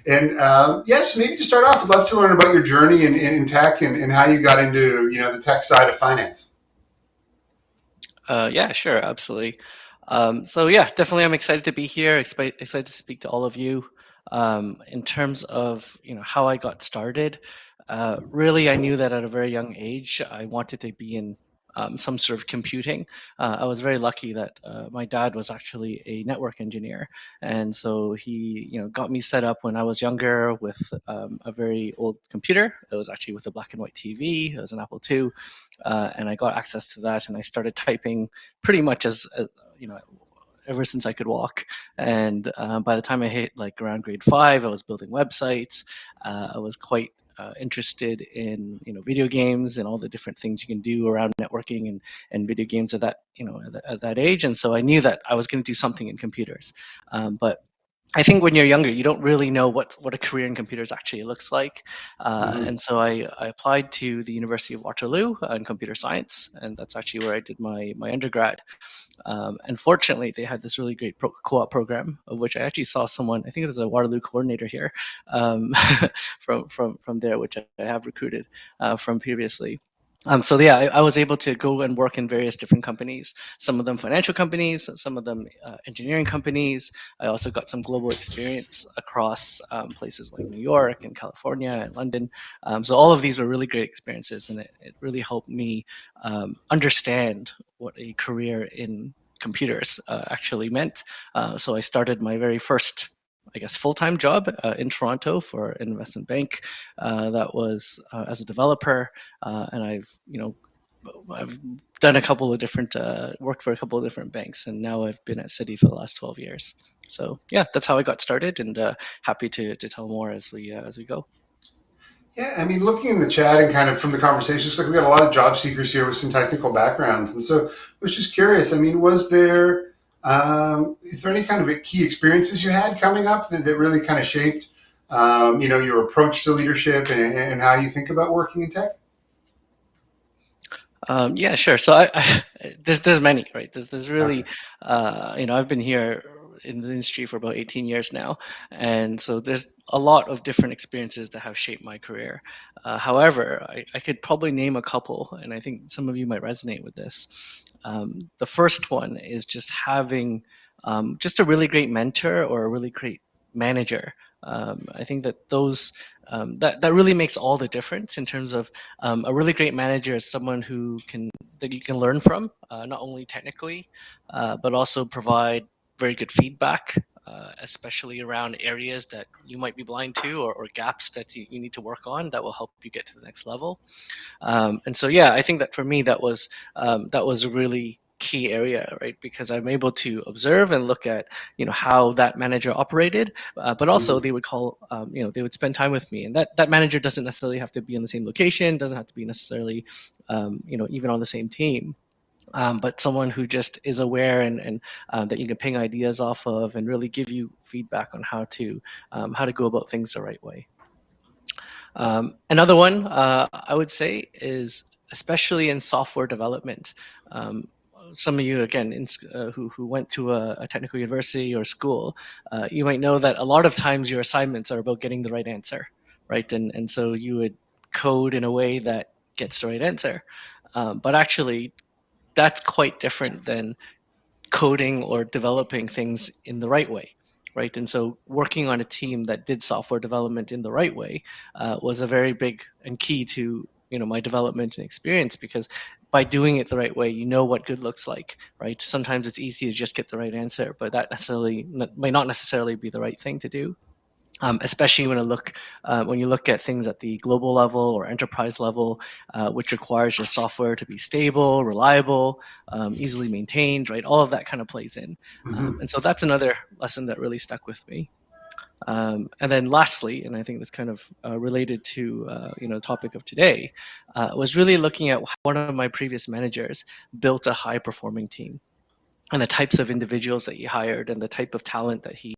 And yes, maybe to start off, I'd love to learn about your journey in tech and how you got into the tech side of finance. Yeah, sure, absolutely. So yeah, definitely, I'm excited to be here. Excited to speak to all of you. In terms of how I got started, really, I knew that at a very young age I wanted to be in some sort of computing. I was very lucky that my dad was actually a network engineer, and so he got me set up when I was younger with a very old computer. It was actually with a black and white TV. It was an Apple II, and I got access to that, and I started typing pretty much as you know ever since I could walk. And by the time I hit like around grade 5, I was building websites. I was quite interested in video games and all the different things you can do around networking and video games at that at that age. And so I knew that I was going to do something in computers. But I think when you're younger, you don't really know what a career in computers actually looks like. Hmm. And so I applied to the University of Waterloo in computer science, and that's actually where I did my undergrad. And fortunately, they had this really great co-op program, of which I actually saw someone. I think there's a Waterloo coordinator here um, from there, which I have recruited from previously. So yeah, I was able to go and work in various different companies. Some of them financial companies, some of them engineering companies. I also got some global experience across places like New York and California and London. So all of these were really great experiences, and it really helped me understand what a career in computers actually meant. So I started my very first, I guess, full-time job in Toronto for an investment bank. That was as a developer, and I've done a couple of different worked for a couple of different banks, and now I've been at Citi for the last 12 years. So yeah, that's how I got started, and happy to tell more as we go. Yeah, I mean, looking in the chat and kind of from the conversation, it's like we got a lot of job seekers here with some technical backgrounds, and so I was just curious. I mean, is there any kind of key experiences you had coming up that really kind of shaped, your approach to leadership and how you think about working in tech? Yeah, sure. So there's many, right? There's really, Okay. I've been here in the industry for about 18 years now, and so there's a lot of different experiences that have shaped my career. However, I could probably name a couple, and I think some of you might resonate with this. The first one is just having just a really great mentor or a really great manager. I think that that really makes all the difference in terms of a really great manager is someone that you can learn from, not only technically, but also provide very good feedback, especially around areas that you might be blind to or gaps that you need to work on that will help you get to the next level. And so, yeah, I think that for me, that was a really key area, right? Because I'm able to observe and look at, how that manager operated, but also Hmm. they would they would spend time with me, and that manager doesn't necessarily have to be in the same location, doesn't have to be necessarily, even on the same team. But someone who just is aware and that you can ping ideas off of and really give you feedback on how to go about things the right way. Another one I would say is especially in software development. Um, some of you, again, who went to a technical university or school, you might know that a lot of times your assignments are about getting the right answer, right? And so you would code in a way that gets the right answer. But actually, that's quite different than coding or developing things in the right way, right? And so working on a team that did software development in the right way was a very big and key to my development and experience, because by doing it the right way, you know what good looks like, right? Sometimes it's easy to just get the right answer, but that may not necessarily be the right thing to do. Especially when you look at things at the global level or enterprise level, which requires your software to be stable, reliable, easily maintained, right? All of that kind of plays in, Hmm. and so that's another lesson that really stuck with me. And then lastly, and I think that's kind of related to the topic of today, was really looking at how one of my previous managers built a high performing team and the types of individuals that he hired and the type of talent that he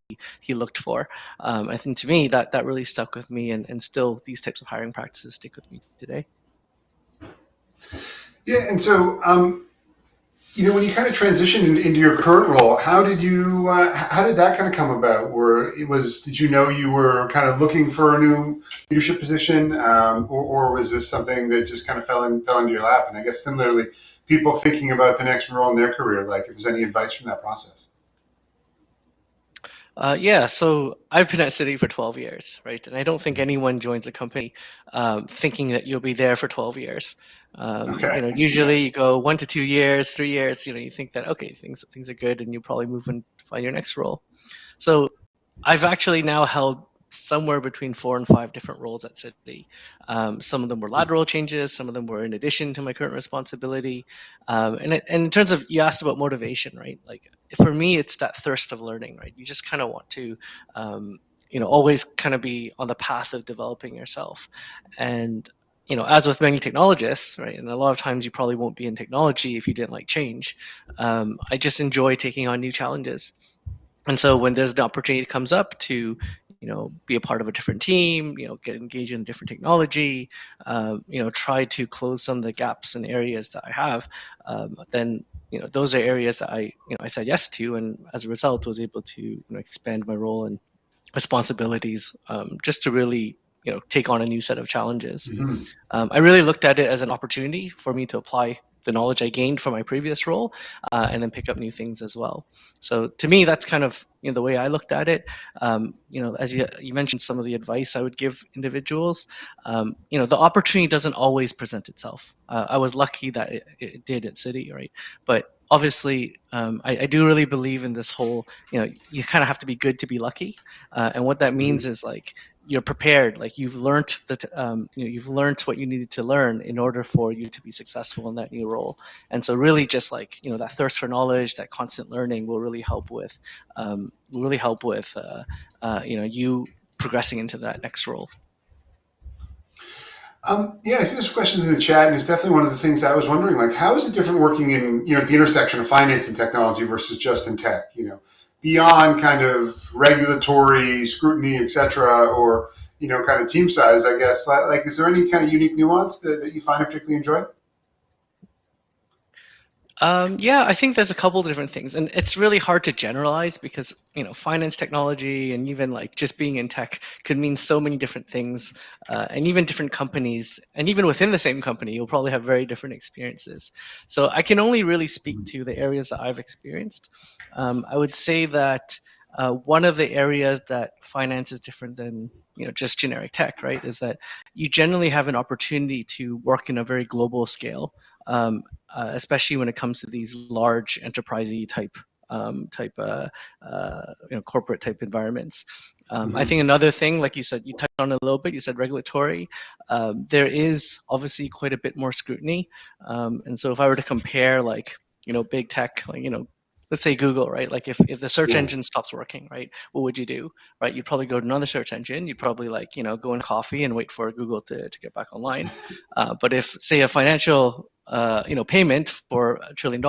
looked for. I think to me that really stuck with me, and still these types of hiring practices stick with me today. Yeah, and so When you kind of transitioned into your current role, how did that kind of come about? Did you know you were kind of looking for a new leadership position, or was this something that just kind of fell into your lap? And I guess similarly, people thinking about the next role in their career, like if there's any advice from that process. Yeah, so I've been at Citi for 12 years, right? And I don't think anyone joins a company thinking that you'll be there for 12 years. Okay. Yeah. Usually you go 1 to 2 years, 3 years, you think that, okay, things are good and you'll probably move and find your next role. So I've actually now held somewhere between 4 and 5 different roles at Citi. Some of them were lateral changes, some of them were in addition to my current responsibility. And in terms of, you asked about motivation, right? Like for me, it's that thirst of learning, right? You just kind of want to, always kind of be on the path of developing yourself. And as with many technologists, right, and a lot of times you probably won't be in technology if you didn't like change. I just enjoy taking on new challenges, and so when there's an opportunity that comes up to be a part of a different team, get engaged in different technology, try to close some of the gaps and areas that I have, then those are areas that I said yes to, and as a result was able to expand my role and responsibilities, just to really take on a new set of challenges. Hmm. I really looked at it as an opportunity for me to apply the knowledge I gained from my previous role, and then pick up new things as well. So to me, that's kind of the way I looked at it. As you mentioned, some of the advice I would give individuals. The opportunity doesn't always present itself. I was lucky that it did at Citi, right? But obviously, I do really believe in this whole. You kind of have to be good to be lucky, and what that means Hmm. is like you're prepared, like you've learned you've learned what you needed to learn in order for you to be successful in that new role. And so really just like that thirst for knowledge, that constant learning will really help with you progressing into that next role. Yeah, I see there's questions in the chat, and it's definitely one of the things I was wondering. Like, how is it different working in at the intersection of finance and technology versus just in tech? Beyond kind of regulatory scrutiny, et cetera, or kind of team size. I guess. Like, is there any kind of unique nuance that you find particularly enjoy? Yeah, I think there's a couple of different things, and it's really hard to generalize because finance, technology, and even like just being in tech could mean so many different things, and even different companies, and even within the same company, you'll probably have very different experiences. So I can only really speak to the areas that I've experienced. I would say that one of the areas that finance is different than just generic tech, right, is that you generally have an opportunity to work in a very global scale. Especially when it comes to these large enterprisey corporate type environments. I Mm-hmm. think another thing, like you said, you touched on it a little bit. You said regulatory. There is obviously quite a bit more scrutiny, and so if I were to compare, like big tech, like let's say Google, right? Like if the search Yeah. engine stops working, right, what would you do, right? You'd probably go to another search engine. You'd probably like go in coffee and wait for Google to get back online. But if, say, a financial payment for $1 trillion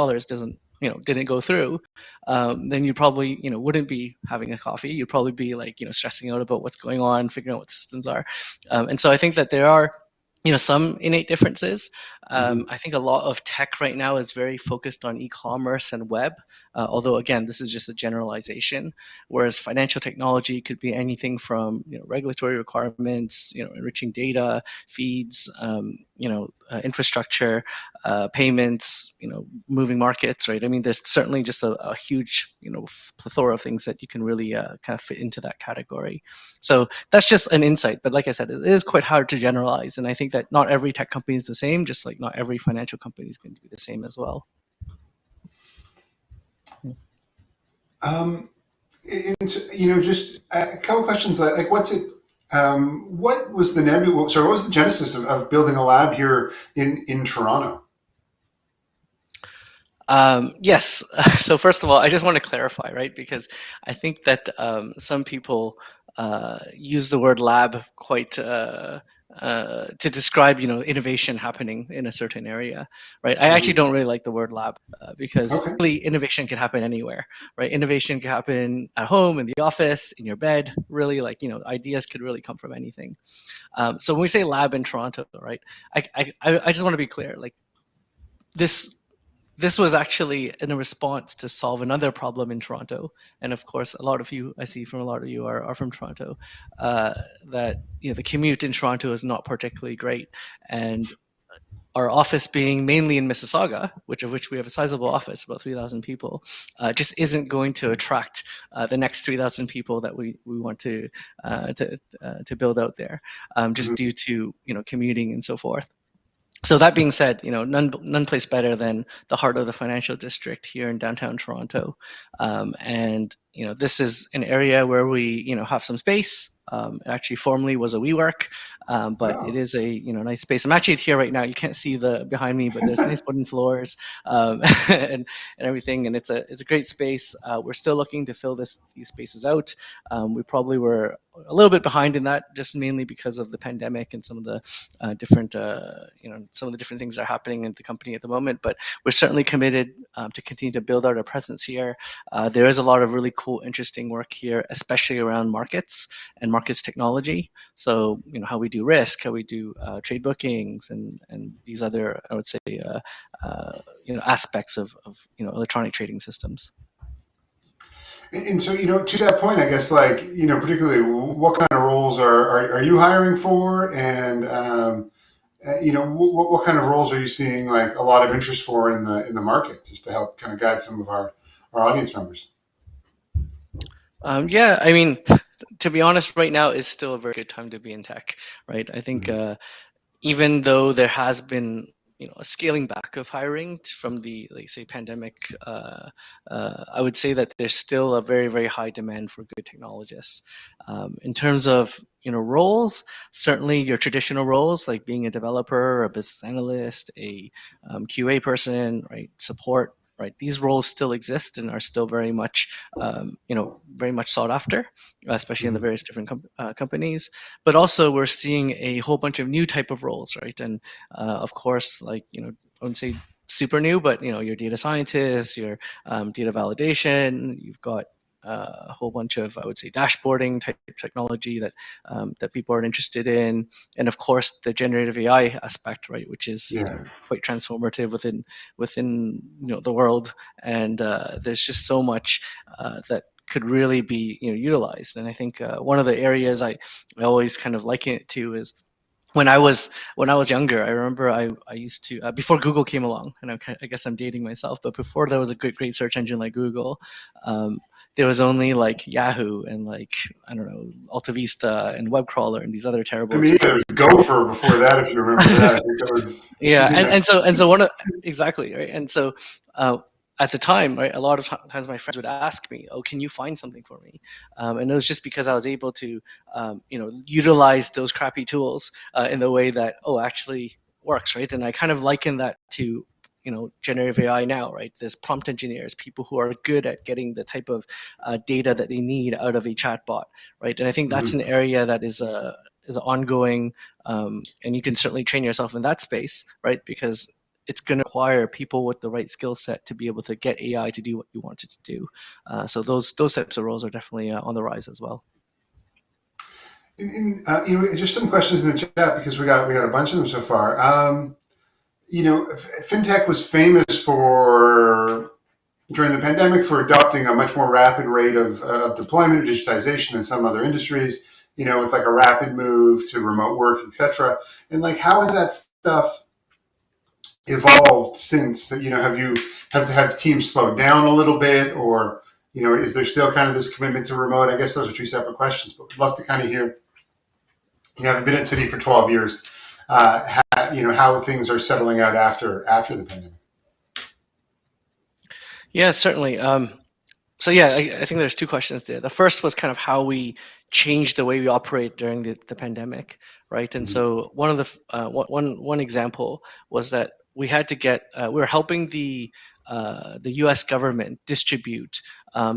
didn't go through, then you probably wouldn't be having a coffee. You'd probably be like stressing out about what's going on, figuring out what the systems are. And so I think that there are some innate differences. Mm-hmm. I think a lot of tech right now is very focused on e-commerce and web, although again this is just a generalization, whereas financial technology could be anything from regulatory requirements, enriching data feeds, infrastructure, payments, moving markets, right? I mean, there's certainly just a huge plethora of things that you can really kind of fit into that category. So that's just an insight. But like I said, it is quite hard to generalize. And I think that not every tech company is the same, just like not every financial company is going to be the same as well. Um, and just a couple questions. Like, what's it? What was the nebula? Sorry, what was the genesis of building a lab here in Toronto? Yes. So first of all, I just want to clarify, right? Because I think that some people use the word lab quite to describe, innovation happening in a certain area, right? I actually Mm-hmm. don't really like the word lab because Okay. really innovation can happen anywhere, right? Innovation can happen at home, in the office, in your bed. Really, like ideas could really come from anything. So when we say lab in Toronto, right? I just want to be clear, like this. this was actually in a response to solve another problem in Toronto. And of course, a lot of you, I see from a lot of you are from Toronto, uh, that the commute in Toronto is not particularly great. And our office being mainly in Mississauga, which we have a sizable office, about 3,000 people, just isn't going to attract the next 3,000 people that we want to build out there, just Mhm. due to commuting and so forth. So that being said, none place better than the heart of the financial district here in downtown Toronto, and this is an area where we have some space. It actually formerly was a WeWork, but it Oh. is a nice space. I'm actually here right now. You can't see the behind me, but there's nice wooden floors, and everything, and it's a great space. We're still looking to fill these spaces out. We probably were a little bit behind in that, just mainly because of the pandemic and some of the different some of the different things that are happening in the company at the moment, but we're certainly committed to continue to build out our presence here. There is a lot of really cool interesting work here, especially around markets and markets technology. So how we do risk, how we do trade bookings, and these other, I would say, aspects of electronic trading systems. And so, to that point, I guess, like, particularly, what kind of roles are you hiring for? And, what kind of roles are you seeing like a lot of interest for in the market, just to help kind of guide some of our audience members? Yeah, I mean, to be honest, right now is still a very good time to be in tech, right? I think Mhm. even though there has been a scaling back of hiring from the, like, say, pandemic, I would say that there's still a very, very high demand for good technologists. In terms of roles, certainly your traditional roles like being a developer, a business analyst, a QA person, right, support, right, these roles still exist and are still very much very much sought after, especially in the Mhm. various different companies. But also we're seeing a whole bunch of new type of roles, right? And of course, like, I wouldn't say super new, but your data scientists, your data validation, you've got a whole bunch of, I would say, dashboarding type technology that people are interested in, and of course the generative AI aspect, right, which is Yeah. quite transformative within the world, and there's just so much that could really be utilized. And I think one of the areas I always kind of liken it to is when I was younger. I remember I used to, before Google came along, and I guess I'm dating myself, but before there was a great search engine like Google, um, there was only like Yahoo and, like, I don't know, Alta Vista and Web Crawler and these other I terrible mean, search yeah, there's engines. Gopher before that, if you remember that. I think that was, Yeah, and so one of exactly, right. And so at the time, right, a lot of times my friends would ask me, "Oh, can you find something for me?" And it was just because I was able to utilize those crappy tools in the way that, oh, actually works, right. And I kind of liken that to generative AI now, right. There's prompt engineers, people who are good at getting the type of data that they need out of a chatbot, right. And I think that's Mhm. an area that is ongoing, and you can certainly train yourself in that space, right? Because it's going to require people with the right skill set to be able to get AI to do what you want it to do. So those types of roles are definitely on the rise as well. Just some questions in the chat because we got a bunch of them so far. FinTech was famous for during the pandemic for adopting a much more rapid rate of deployment of digitization than some other industries. With like a rapid move to remote work, etc. And like, how has that stuff evolved since? Have teams slowed down a little bit, or is there still kind of this commitment to remote? I guess those are two separate questions, but we'd love to kind of hear. Having been at Citi for 12 years, how things are settling out after the pandemic. Yeah, certainly. So yeah, I think there's two questions there. The first was kind of how we changed the way we operate during the pandemic, right? And Mhm. so one of the one example was that we had to get we were helping the U.S. government distribute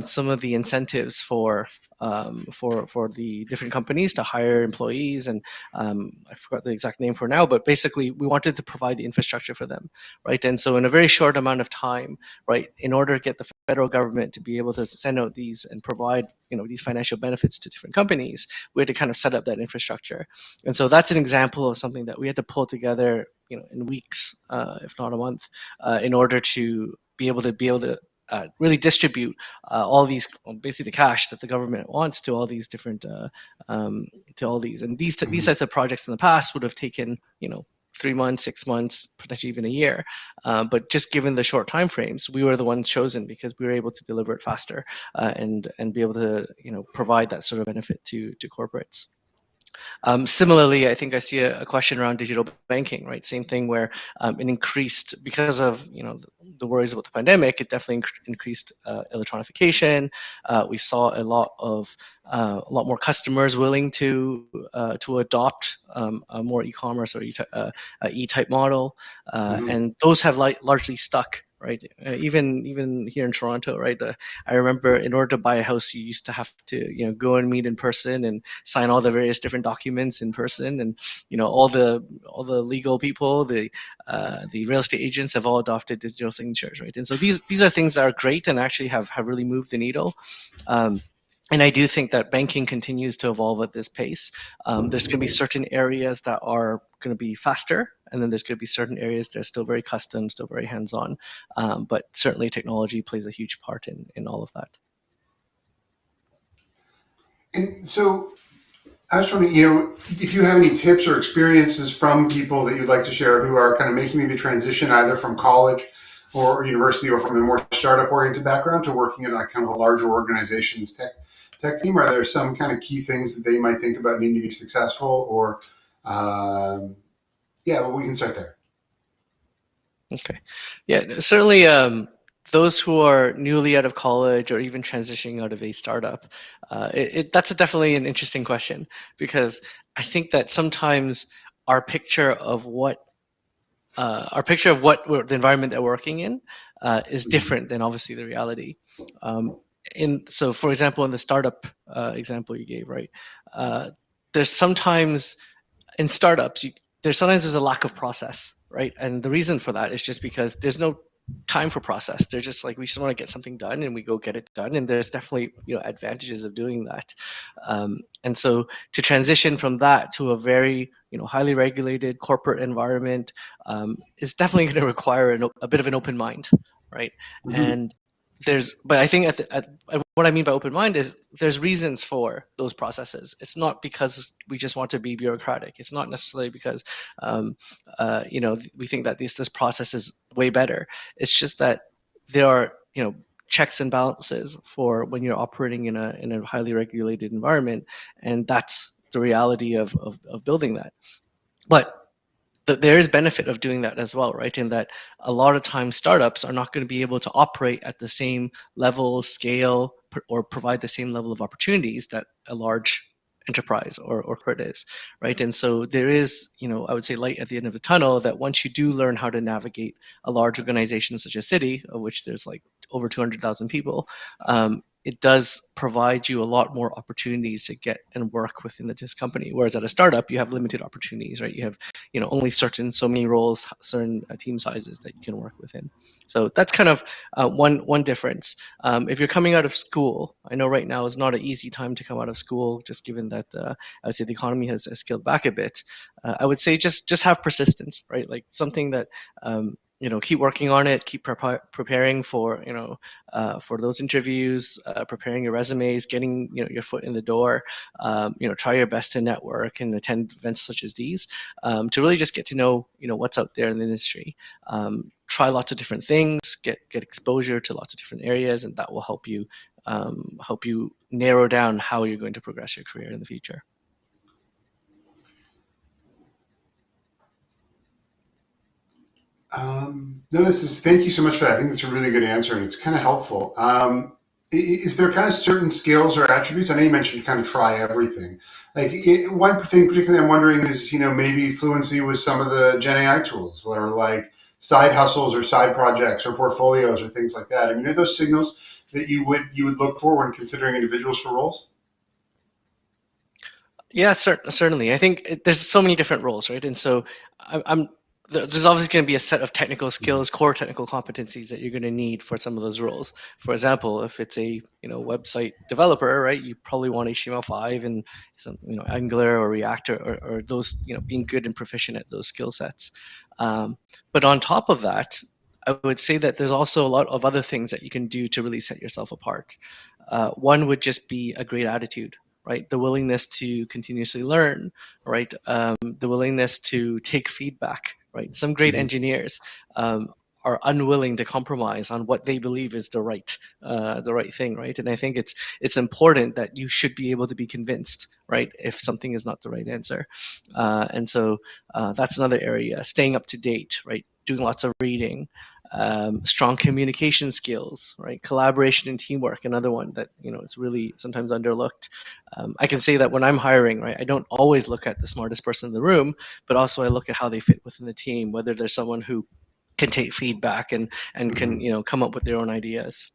some of the incentives for the different companies to hire employees, and I forgot the exact name for now, but basically we wanted to provide the infrastructure for them, right? And so in a very short amount of time, right, in order to get the federal government to be able to send out these and provide these financial benefits to different companies, we had to kind of set up that infrastructure. And so that's an example of something that we had to pull together in weeks, if not a month, in order to be able to really distribute all these basically the cash that the government wants to all these different to all these, and these Mhm. types of projects in the past would have taken 3 months, 6 months, potentially even a year. But just given the short time frames, we were the ones chosen because we were able to deliver it faster, and be able to provide that sort of benefit to corporates. Similarly, I think I see a question around digital banking, right? Same thing where it increased because of the worries about the pandemic. It definitely increased electronification. We saw a lot more customers willing to adopt a more e-commerce or e-type model, Mhm. and those have largely stuck. Right, even here in Toronto, right. I remember in order to buy a house, you used to have to go and meet in person and sign all the various different documents in person, and all the legal people, the real estate agents have all adopted digital signatures, right? And so these are things that are great and actually have really moved the needle. Um, and I do think that banking continues to evolve at this pace. There's going to be certain areas that are going to be faster, and then there's going to be certain areas that are still very custom, still very hands-on. But certainly, technology plays a huge part in all of that. And so I was wondering, if you have any tips or experiences from people that you'd like to share who are kind of making maybe a transition either from college or university or from a more startup oriented background to working in like kind of a larger organization's tech team. Are there some kind of key things that they might think about needing to be successful? Or yeah, well, we can start there. Okay. Yeah, certainly those who are newly out of college or even transitioning out of a startup, that's definitely an interesting question, because I think that sometimes our picture of what the environment that we're working in is Mhm. different than obviously the reality. So for example, in the startup example you gave, right, uh, there's sometimes in startups, there's sometimes there's a lack of process, right? And the reason for that is just because there's no time for process. They're just like, we just want to get something done and we go get it done. And there's definitely advantages of doing that. And so to transition from that to a very highly regulated corporate environment is definitely going to require a bit of an open mind, right? Mhm. And but I think and what I mean by open mind is there's reasons for those processes. It's not because we just want to be bureaucratic. It's not necessarily because um, we think that this process is way better. It's just that there are checks and balances for when you're operating in a highly regulated environment, and that's the reality of building that. But there is benefit of doing that as well, right? In that a lot of times startups are not going to be able to operate at the same level, scale, or provide the same level of opportunities that a large enterprise or corporate is, right? And so there is, I would say, light at the end of the tunnel, that once you do learn how to navigate a large organization such as Citi, of which there's like over 200,000 people, it does provide you a lot more opportunities to get and work within this company. Whereas at a startup, you have limited opportunities, right? You have only so many roles, certain team sizes that you can work within. So that's kind of one difference. If you're coming out of school, I know right now is not an easy time to come out of school, just given that I would say the economy has scaled back a bit. I would say just have persistence, right? Like something that keep working on it, keep preparing for those interviews, preparing your resumes, getting your foot in the door. Try your best to network and attend events such as these, to really just get to know what's out there in the industry. Try lots of different things, get exposure to lots of different areas, and that will help you narrow down how you're going to progress your career in the future. No, thank you so much for that. I think that's a really good answer and it's kind of helpful. Is there kind of certain skills or attributes? I know you mentioned you kind of try everything. Like one thing particularly I'm wondering is, maybe fluency with some of the Gen AI tools or like side hustles or side projects or portfolios or things like that. I mean, are those signals that you would look for when considering individuals for roles? Yeah, certainly. I think there's so many different roles, right? And so I'm there's obviously going to be a set of technical Mhm. skills, core technical competencies that you're going to need for some of those roles. For example, if it's a website developer, right, you probably want HTML5 and some Angular or React or those being good and proficient at those skill sets. Um, but on top of that, I would say that there's also a lot of other things that you can do to really set yourself apart. One would just be a great attitude, right? The willingness to continuously learn, right? The willingness to take feedback, right? Some great Mhm. engineers are unwilling to compromise on what they believe is the right thing, right? And I think it's important that you should be able to be convinced, right, if something is not the right answer. And so that's another area. Staying up to date, right? Doing lots of reading, strong communication skills, right? Collaboration and teamwork, another one that is really sometimes underlooked. I can say that when I'm hiring, right, I don't always look at the smartest person in the room, but also I look at how they fit within the team, whether there's someone who can take feedback and can Mhm. come up with their own ideas.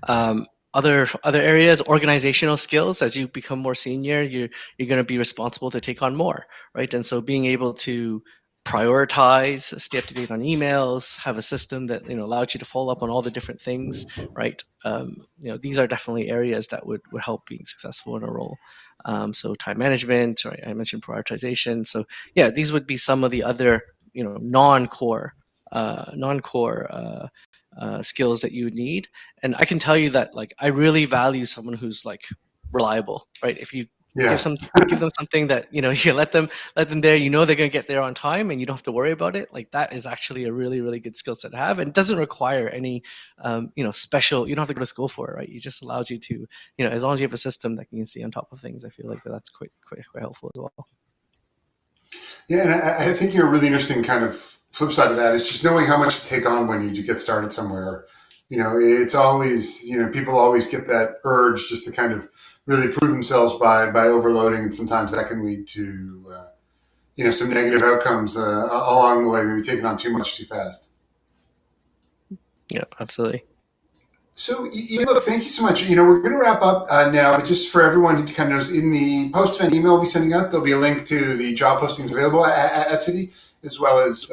um, other areas, organizational skills. As you become more senior, you're going to be responsible to take on more, right? And so being able to prioritize, stay up to date on emails, have a system that allows you to follow up on all the different things, right? These are definitely areas that would help being successful in a role. So time management, right? I mentioned prioritization. So yeah, these would be some of the other non-core skills that you would need. And I can tell you that, like, I really value someone who's like reliable, right? If you give Yeah. some give them something that you let them there, they're going to get there on time and you don't have to worry about it. Like, that is actually a really, really good skill set to have, and it doesn't require any special. You don't have to go to school for it, right? It just allows you to, as long as you have a system that can stay on top of things. I feel like that's quite helpful as well. Yeah, and I think you're a really interesting kind of flip side of that is just knowing how much to take on when you get started somewhere. It's always, people always get that urge just to kind of really prove themselves by overloading, and sometimes that can lead to some negative outcomes along the way, maybe taking on too much too fast. Yeah, absolutely. So, look, thank you so much. We're going to wrap up now, but just for everyone who kind of knows, in the post-event email we'll be sending out, there'll be a link to the job postings available at Citi, as well as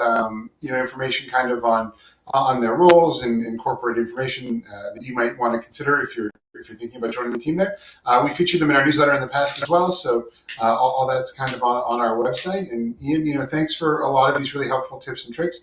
information kind of on their roles and corporate information that you might want to consider if you're thinking about joining the team there. We featured them in our newsletter in the past as well, so all that's kind of on our website. And Ian, thanks for a lot of these really helpful tips and tricks.